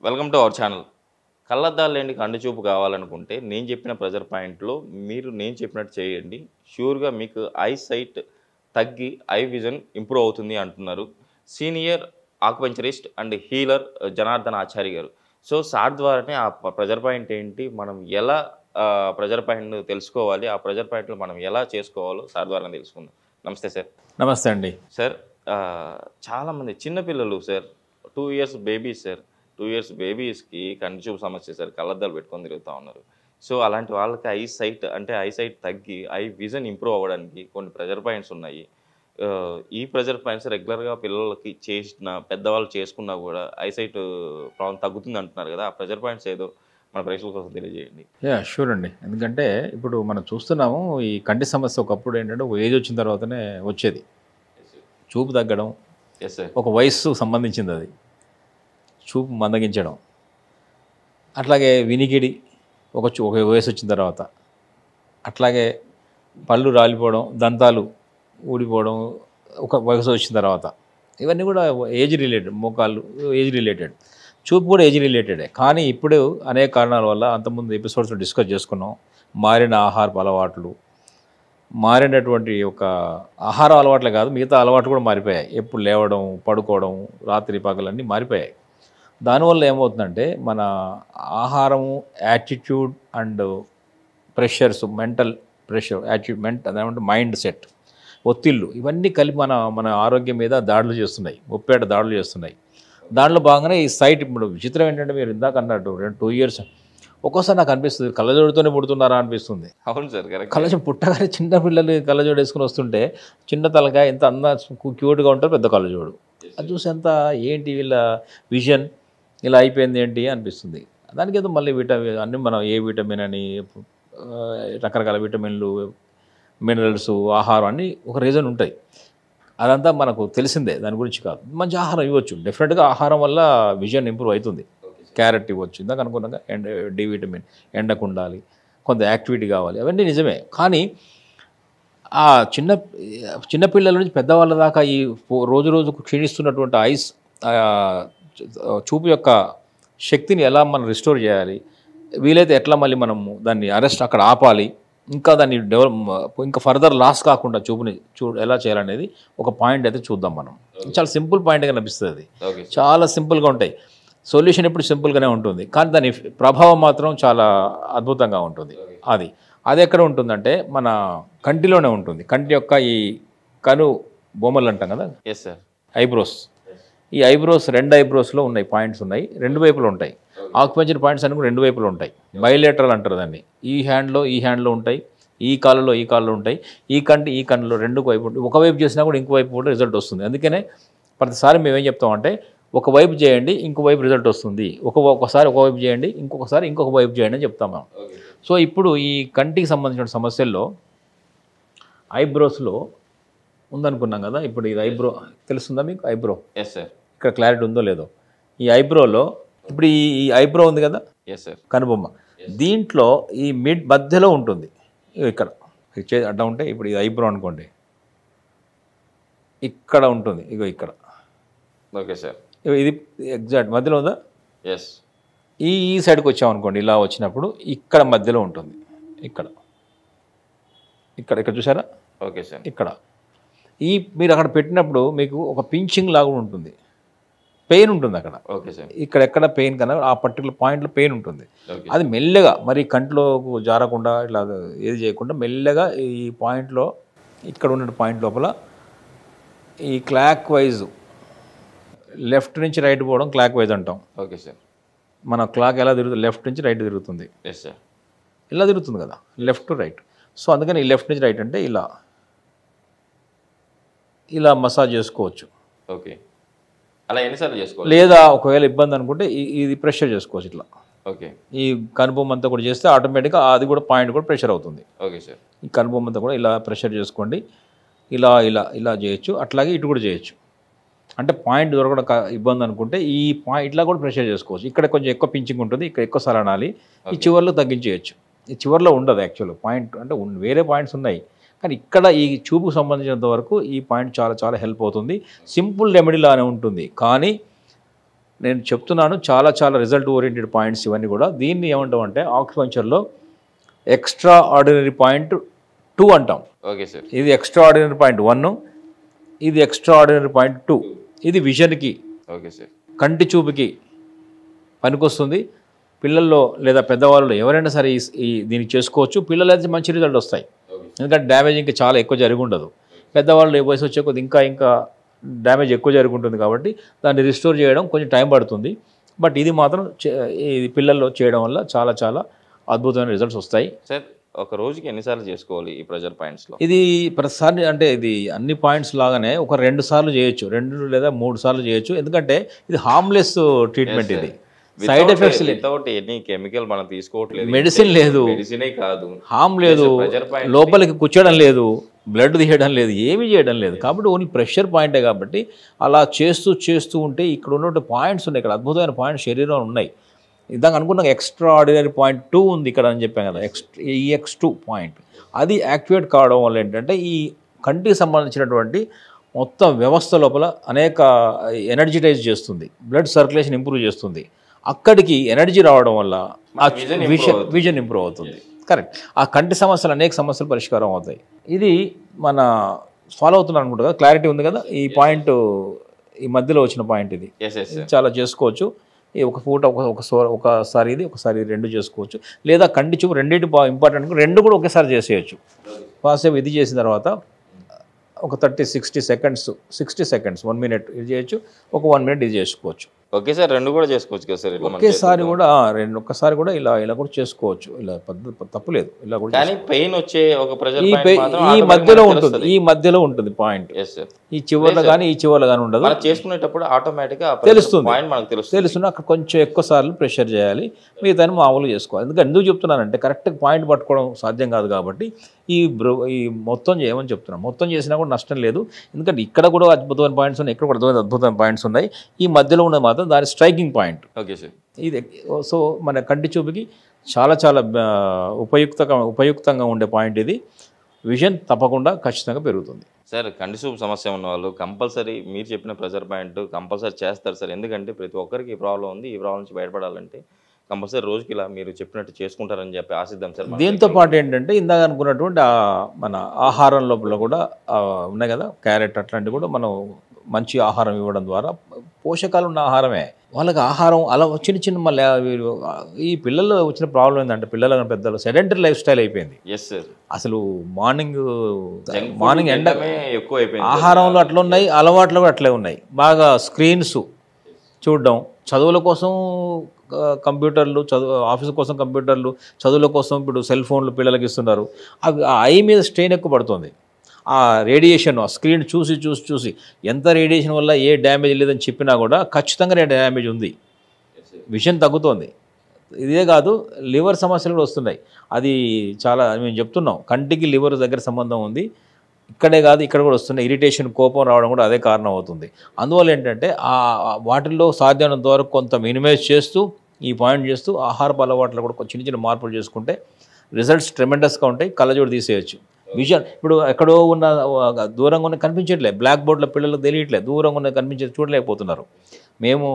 Welcome to our channel. కళ్ళద్దాలు లేని కంటి చూపు కావాలనుకుంటే నేను చెప్పిన ప్రెజర్ పాయింట్లో మీరు నేను చెప్పినట్టు చేయండి. ష్యూర్గా మీకు ఐ సైట్ తగ్గి ఐ విజన్ ఇంప్రూవ్ అవుతుంది అంటున్నారు senior acupuncturist and healer Janardhan Achari garu. So sir ద్వారానే ఆ ప్రెజర్ పాయింట్ ఏంటి, మనం ఎలా ప్రెజర్ పాయింట్ తెలుసుకోవాలి, ఆ ప్రెజర్ పాయింట్లో మనం ఎలా చేసుకోవాలో సార్ ద్వారా తెలుసుకుందాం. నమస్తే సార్. నమస్తే అండి. సార్, చాలామంది చిన్నపిల్లలు sir, 2 years babies sir, 2 years బేబీస్కి కంటి చూపు సమస్య సార్, కళ్ళద్దాలు పెట్టుకొని తిరుగుతూ ఉన్నారు. సో అలాంటి వాళ్ళకి ఐ సైట్ తగ్గి ఐ విజన్ ఇంప్రూవ్ అవ్వడానికి కొన్ని ప్రెజర్ పాయింట్స్ ఉన్నాయి. ఈ ప్రెజర్ పాయింట్స్ రెగ్యులర్గా పిల్లలకి పెద్దవాళ్ళు చేసుకున్నా కూడా ఐసైట్ ప్రాబ్లం తగ్గుతుంది అంటున్నారు కదా, ఆ ప్రెజర్ పాయింట్స్ ఏదో మన ప్రేక్షకుల కోసం తెలియజేయండి. షూర్ అండి. ఎందుకంటే ఇప్పుడు మనం చూస్తున్నాము ఈ కంటి సమస్య ఒకప్పుడు ఏంటంటే ఒక ఏజ్ వచ్చిన తర్వాతనే వచ్చేది. చూపు తగ్గడం, ఎస్ సార్, ఒక వయస్సు సంబంధించింది అది. చూపు మందగించడం, అట్లాగే వినికిడి ఒక వయసు వచ్చిన తర్వాత, అట్లాగే పళ్ళు రాలిపోవడం, దంతాలు ఊడిపోవడం ఒక వయసు వచ్చిన తర్వాత, ఇవన్నీ కూడా ఏజ్ రిలేటెడ్. మోకాళ్ళు ఏజ్ రిలేటెడ్, చూపు కూడా ఏజ్ రిలేటెడే. కానీ ఇప్పుడు అనేక కారణాల వల్ల అంతకుముందు ఎపిసోడ్స్లో డిస్కస్ చేసుకున్నాం, మారిన ఆహారపు అలవాట్లు, మారినటువంటి ఒక ఆహార అలవాట్లే కాదు మిగతా అలవాట్లు కూడా మారిపోయాయి. ఎప్పుడు లేవడం, పడుకోవడం, రాత్రి పగలన్నీ మారిపోయాయి. దానివల్ల ఏమవుతుందంటే మన ఆహారము, attitude and pressures, mental pressure, అదేమంటే మైండ్ సెట్, ఒత్తిళ్ళు, ఇవన్నీ కలిపి మన ఆరోగ్యం మీద దాడులు చేస్తున్నాయి, ముప్పేట దాడులు చేస్తున్నాయి. దాంట్లో భాగంగానే ఈ సైట్. ఇప్పుడు విచిత్రం ఏంటంటే మీరు ఇందాక అన్నట్టు 2 years ఒక్కోసారి నాకు అనిపిస్తుంది కళ్ళజోడుతోనే పుడుతున్నారా అనిపిస్తుంది. అవును సార్, కరెక్ట్. కళ్ళజోడు పుట్టగానే చిన్న పిల్లలు కళ్ళజోడు వేసుకుని వస్తుంటే చిన్న తలకాయ ఎంత క్యూట్గా ఉంటారు, పెద్ద కళ్ళజోడు. అది చూసి ఎంత ఏంటి వీళ్ళ విజన్ ఇలా అయిపోయింది ఏంటి అనిపిస్తుంది. దానికి ఏదో మళ్ళీ అన్నీ మనం ఏ విటమిన్ అని రకరకాల విటమిన్లు, మినరల్స్, ఆహారం అన్నీ ఒక రీజన్ ఉంటాయి. అదంతా మనకు తెలిసిందే, దాని గురించి కాదు. మంచి ఆహారం ఇవ్వచ్చు, డెఫినెట్గా ఆహారం వల్ల విజన్ ఇంప్రూవ్ అవుతుంది. క్యారెట్ ఇవ్వచ్చు, ఇందాక అనుకున్నాక డి విటమిన్, ఎండకు ఉండాలి, కొంత యాక్టివిటీ కావాలి, అవన్నీ నిజమే. కానీ ఆ చిన్నపిల్లల నుంచి పెద్దవాళ్ళ దాకా ఈ రోజు రోజుకు క్షీణిస్తున్నటువంటి చూపు యొక్క శక్తిని ఎలా మనం రిస్టోర్ చేయాలి, వీలైతే ఎట్లా మళ్ళీ మనము దాన్ని అక్కడ ఆపాలి, ఇంకా దాన్ని ఇంకా ఫర్దర్ లాస్ కాకుండా చూపుని ఎలా చేయాలనేది ఒక పాయింట్ అయితే చూద్దాం మనం. చాలా సింపుల్ పాయింట్గా అనిపిస్తుంది అది. చాలా సింపుల్గా ఉంటాయి. సొల్యూషన్ ఎప్పుడు సింపుల్గానే ఉంటుంది, కానీ దాని ప్రభావం మాత్రం చాలా అద్భుతంగా ఉంటుంది. అది ఎక్కడ ఉంటుందంటే మన కంటిలోనే ఉంటుంది. కంటి యొక్క ఈ కను బొమ్మలు అంటాం కదా, ఎస్ సార్, ఐబ్రోస్. ఈ ఐబ్రోస్ 2 ఐబ్రోస్లో ఉన్నాయి, పాయింట్స్ ఉన్నాయి, 2 వైపులు ఉంటాయి. ఆక్యుపెంచర్ పాయింట్స్ అని కూడా 2 వైపులు ఉంటాయి. బైలేటరల్ అంటారు దాన్ని. ఈ హ్యాండ్లో ఉంటాయి, ఈ కాళ్ళలో ఉంటాయి. ఈ కన్నులో 2 వైపు ఉంటాయి. ఒకవైపు చేసినా కూడా ఇంకో వైపు కూడా రిజల్ట్ వస్తుంది. అందుకనే ప్రతిసారి మేము ఏం చెప్తామంటే ఒకవైపు చేయండి, ఇంకోవైపు రిజల్ట్ వస్తుంది, ఒకసారి ఒకవైపు చేయండి, ఇంకొకసారి ఇంకొక వైపు చేయండి అని చెప్తాం మనం. సో ఇప్పుడు ఈ కంటికి సంబంధించిన సమస్యల్లో ఐబ్రోస్లో ఉందనుకున్నాం కదా. ఇప్పుడు ఇది ఐబ్రో తెలుస్తుందా మీకు? ఐబ్రో, ఎస్ సార్, ఇక్కడ క్లారిటీ ఉందో లేదో. ఈ ఐబ్రోలో ఇప్పుడు ఈ ఐబ్రో ఉంది కదా, ఎస్ సార్, కనుబొమ్మ, దీంట్లో ఈ మధ్యలో ఉంటుంది. ఇక్కడ అడ్డా ఉంటే, ఇప్పుడు ఇది ఐబ్రో అనుకోండి, ఇక్కడ ఉంటుంది, ఇక్కడ. ఓకే సార్, ఇది ఎగ్జాక్ట్ మధ్యలో ఉందా? ఎస్. ఈ సైడ్కి వచ్చామనుకోండి, ఇలా వచ్చినప్పుడు ఇక్కడ మధ్యలో ఉంటుంది, ఇక్కడ చూసారా? Okay sir. ఇక్కడ మీరు అక్కడ పెట్టినప్పుడు మీకు ఒక పించింగ్ లాగా ఉంటుంది, పెయిన్ ఉంటుంది అక్కడ. Okay sir. ఎక్కడ పెయిన్ కన్నా ఆ పర్టికులర్ పాయింట్లో పెయిన్ ఉంటుంది. అది మెల్లగా మరి కంట్లో జారకుండా ఇట్లా ఏది చేయకుండా మెల్లగా ఈ పాయింట్లో, ఇక్కడ ఉన్న పాయింట్ లోపల ఈ క్లాక్ వైజ్, లెఫ్ట్ నుంచి రైట్ పోవడం క్లాక్ వైజ్ అంటాం. Okay sir. మన క్లాక్ ఎలా తిరుగుతుంది, లెఫ్ట్ నుంచి రైట్ తిరుగుతుంది. Yes sir. ఇలా తిరుగుతుంది కదా, లెఫ్ట్ టు రైట్. సో అందుకని ఈ లెఫ్ట్ నుంచి రైట్ అంటే ఇలా మసాజ్ చేసుకోవచ్చు. ఓకే, అలా ఎన్నిసార్లు చేసుకోవాలి? లేదా ఒకవేళ ఇబ్బంది అనుకుంటే ఇది ప్రెషర్ చేసుకోవచ్చు ఇట్లా. ఓకే, ఈ కనుబొమ్మ అంతా కూడా చేస్తే ఆటోమేటిక్గా అది కూడా పాయింట్ కూడా ప్రెషర్ అవుతుంది. Okay sir. ఈ కనుబొమ్మ అంతా కూడా ఇలా ప్రెషర్ చేసుకోండి, ఇలా చేయొచ్చు, అట్లాగే ఇటు కూడా చేయొచ్చు. అంటే పాయింట్ దొరకడం ఇబ్బంది అనుకుంటే ఈ పాయింట్ ఇట్లా కూడా ప్రెషర్ చేసుకోవచ్చు. ఇక్కడ కొంచెం ఎక్కువ పించింగ్ ఉంటుంది, ఇక్కడ ఎక్కువ సార్లు అనాలి, ఈ చివర్లో తగ్గించేయచ్చు. ఈ చివర్లో ఉండదు యాక్చువల్ పాయింట్, అంటే వేరే పాయింట్స్ ఉన్నాయి, కానీ ఇక్కడ ఈ చూపుకు సంబంధించినంత వరకు ఈ పాయింట్ చాలా చాలా హెల్ప్ అవుతుంది. సింపుల్ రెమెడీ లానే ఉంటుంది, కానీ నేను చెప్తున్నాను చాలా చాలా రిజల్ట్ ఓరియంటెడ్ పాయింట్స్ ఇవన్నీ కూడా. దీన్ని ఏమంటాం అంటే ఆక్యుపంక్చర్లో ఎక్స్ట్రా ఆర్డినరీ పాయింట్ 2 అంటాం. Okay sir. ఇది ఎక్స్ట్రా ఆర్డినరీ పాయింట్ 1, ఇది ఎక్స్ట్రా ఆర్డినరీ పాయింట్ 2. ఇది విజన్కి, ఓకే సార్, కంటి చూపుకి పనికొస్తుంది. పిల్లల్లో లేదా పెద్దవాళ్ళు ఎవరైనా సరే దీనికి చేసుకోవచ్చు. పిల్లలు అయితే మంచి రిజల్ట్ వస్తాయి, ఎందుకంటే డ్యామేజ్ ఇంకా చాలా ఎక్కువ జరిగి ఉండదు. పెద్దవాళ్ళు వయసు వచ్చే కొద్ది ఇంకా డ్యామేజ్ ఎక్కువ జరుగుతుంది కాబట్టి దాన్ని రిస్టోర్ చేయడం కొంచెం టైం పడుతుంది. బట్ ఇది మాత్రం ఇది పిల్లల్లో చేయడం వల్ల చాలా చాలా అద్భుతమైన రిజల్ట్స్ వస్తాయి. సార్ ఒక రోజుకి ఎన్నిసార్లు చేసుకోవాలి ఈ ప్రెజర్ పాయింట్స్లో? ఇది ప్రతిసారి అంటే ఇది అన్ని పాయింట్స్ లాగానే ఒక 2 సార్లు చేయొచ్చు, 2 లేదా 3 సార్లు చేయొచ్చు. ఎందుకంటే ఇది హార్మ్లెస్ ట్రీట్మెంట్. ఇది side effects without any chemical మనం తీసుకోవట్లేదు, మెడిసిన్ లేదు, మెడిసినే కాదు, హార్మ్ లేదు, లోపలికి కూర్చోడం లేదు, బ్లడ్ తీయడం లేదు, ఏమీ చేయడం లేదు. కాబట్టి ఓన్లీ ప్రెషర్ పాయింటే. కాబట్టి అలా చేస్తూ ఉంటే ఇక్కడ ఉన్న పాయింట్స్ ఉన్నాయి, ఇక్కడ అద్భుతమైన పాయింట్స్ శరీరంలో ఉన్నాయి. ఇందాక అనుకున్నాం ఎక్స్ట్రా ఆర్డినరీ పాయింట్ 2 ఉంది ఇక్కడ అని చెప్పాం కదా, EX2 పాయింట్. అది యాక్టివేట్ కావడం వల్ల ఏంటంటే ఈ కంటికి సంబంధించినటువంటి మొత్తం వ్యవస్థ లోపల అనేక ఎనర్జిటైజ్ చేస్తుంది, బ్లడ్ సర్క్యులేషన్ ఇంప్రూవ్ చేస్తుంది. అక్కడికి ఎనర్జీ రావడం వల్ల ఆ విజన్ ఇంప్రూవ్ అవుతుంది. కరెక్ట్. ఆ కంటి సమస్యలు అనేక సమస్యలు పరిష్కారం అవుతాయి. ఇది మన ఫాలో అవుతున్నాను అనుకుంటా కదా, క్లారిటీ ఉంది కదా. ఈ పాయింట్ ఈ మధ్యలో వచ్చిన పాయింట్ ఇది చాలా చేసుకోవచ్చు. ఈ ఒక పూట ఒకసారి ఇది ఒకసారి 2 చేసుకోవచ్చు. లేదా కంటి చూపు రెండింటి ఇంపార్టెంట్, 2 కూడా ఒకేసారి చేసేయచ్చు. కాసేపు ఇది చేసిన తర్వాత ఒక 60 సెకండ్స్ 1 మినిట్ ఇది చేయొచ్చు, ఒక 1 మినిట్ ఇది చేసుకోవచ్చు. ఓకే సార్, 2 కూడా చేసుకోవచ్చు కదా సార్? ఒకేసారి కూడా ఒక్కసారి కూడా ఇలా కూడా చేసుకోవచ్చు. ఇలా తప్పులేదు, ఇలా కూడా. కానీ పెయిన్ వచ్చే ఒక ప్రెజర్ ఈ మధ్యలో ఉంటుంది పాయింట్. ఈ చివర్లో కానీ ఈ చివర్లో కానీ ఉండదు. చేసుకునేటప్పుడు ఆటోమేటిక్గా తెలుస్తుంది, అక్కడ కొంచెం ఎక్కువ సార్లు ప్రెషర్ చేయాలి, మిగతా మామూలుగా చేసుకోవాలి. ఎందుకు చెప్తున్నానంటే కరెక్ట్గా పాయింట్ పట్టుకోవడం సాధ్యం కాదు. కాబట్టి ఈ మొత్తం చేయమని చెప్తున్నాను. మొత్తం చేసినా కూడా నష్టం లేదు, ఎందుకంటే ఇక్కడ కూడా అద్భుతమైన పాయింట్స్ ఉన్నాయి, ఇక్కడ కూడా అద్భుతమైన పాయింట్స్ ఉన్నాయి. ఈ మధ్యలో ఉన్నది మాత్రం దాని స్ట్రైకింగ్ పాయింట్. Okay sir. ఇది సో మన కంటి చూపుకి చాలా చాలా ఉపయుక్తంగా ఉండే పాయింట్ ఇది. విజన్ తప్పకుండా ఖచ్చితంగా పెరుగుతుంది సార్. కంటి చూపు సమస్య ఉన్న వాళ్ళు కంపల్సరీ మీరు చెప్పిన ప్రెజర్ పాయింట్ కంపల్సరీ చేస్తారు సార్, ఎందుకంటే ప్రతి ఒక్కరికి ఈ ప్రాబ్లం ఉంది. ఈ ప్రాబ్లం నుంచి బయటపడాలంటే కంపల్సరీ రోజుకి ఇలా మీరు చెప్పినట్టు చేసుకుంటారని చెప్పి ఆశిద్దాం సార్. దీంతో పాటు ఏంటంటే ఇందాక అనుకున్నటువంటి మన ఆహారం లోపల కూడా ఉన్నాయి కదా, క్యారెట్ అట్లాంటివి కూడా మనం మంచి ఆహారం ఇవ్వడం ద్వారా, పోషకాలు ఉన్న ఆహారమే వాళ్ళకి ఆహారం అలా చిన్న మళ్ళీ ఈ పిల్లల్లో వచ్చిన ప్రాబ్లం ఏంటంటే పిల్లలు పెద్దలు సెడెంటరీ లైఫ్ స్టైల్ అయిపోయింది. అసలు మార్నింగ్ ఎండ ఎక్కువ అయిపోయింది, ఆహారంలో అట్లా ఉన్నాయి, అలవాట్లు కూడా అట్లే ఉన్నాయి. బాగా స్క్రీన్స్ చూడడం, చదువుల కోసం కంప్యూటర్లు, ఆఫీస్ కోసం కంప్యూటర్లు, చదువుల కోసం ఇప్పుడు సెల్ ఫోన్లు పిల్లలకి ఇస్తున్నారు. అవి ఆ ఐ మీద స్ట్రెయిన్ ఎక్కువ పడుతుంది. ఆ రేడియేషన్, ఆ స్క్రీన్ చూసి ఎంత రేడియేషన్ వల్ల ఏ డ్యామేజ్ లేదని చెప్పినా కూడా ఖచ్చితంగా డ్యామేజ్ ఉంది, విజన్ తగ్గుతోంది. ఇదే కాదు, లివర్ సమస్యలు కూడా వస్తున్నాయి. అది చాలా మేము చెప్తున్నాం, కంటికి లివర్ దగ్గర సంబంధం ఉంది. ఇక్కడే కాదు, ఇక్కడ కూడా వస్తున్నాయి. ఇరిటేషన్, కోపం రావడం కూడా అదే కారణం అవుతుంది. అందువల్ల ఏంటంటే వాటిల్లో సాధ్యమైనంత వరకు కొంత మినిమైజ్ చేస్తూ, ఈ పాయింట్ చేస్తూ, ఆహారపు అలవాట్లు కూడా చిన్న మార్పులు చేసుకుంటే రిజల్ట్స్ ట్రెమెండస్గా ఉంటాయి. కళ్ళజోడు తీసేయచ్చు. విజన్ ఇప్పుడు ఎక్కడో ఉన్న దూరంగా ఉన్న కనిపించట్లేదు, బ్లాక్ బోర్డ్లో పిల్లలకు తెలియట్లేదు, దూరంగా ఉన్న కనిపించేది చూడలేకపోతున్నారు. మేము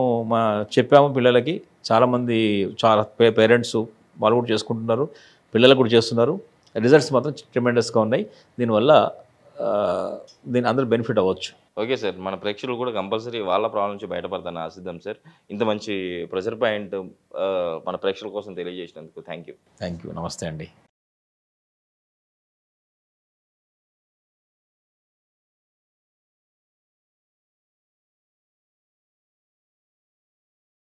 చెప్పాము పిల్లలకి, చాలామంది పేరెంట్స్ వాళ్ళు కూడా చేసుకుంటున్నారు, పిల్లలు కూడా చేస్తున్నారు. రిజల్ట్స్ మాత్రం ట్రెమెండస్గా ఉన్నాయి. దీనివల్ల అందరూ బెనిఫిట్ అవ్వచ్చు. ఓకే సార్, మన ప్రేక్షకులు కూడా కంపల్సరీ వాళ్ళ ప్రాబ్లం నుంచి బయటపడతాను ఆశిద్దాం సార్. ఇంత మంచి ప్రెజర్ పాయింట్ మన ప్రేక్షకుల కోసం తెలియజేసినందుకు థ్యాంక్ యూ. నమస్తే అండి.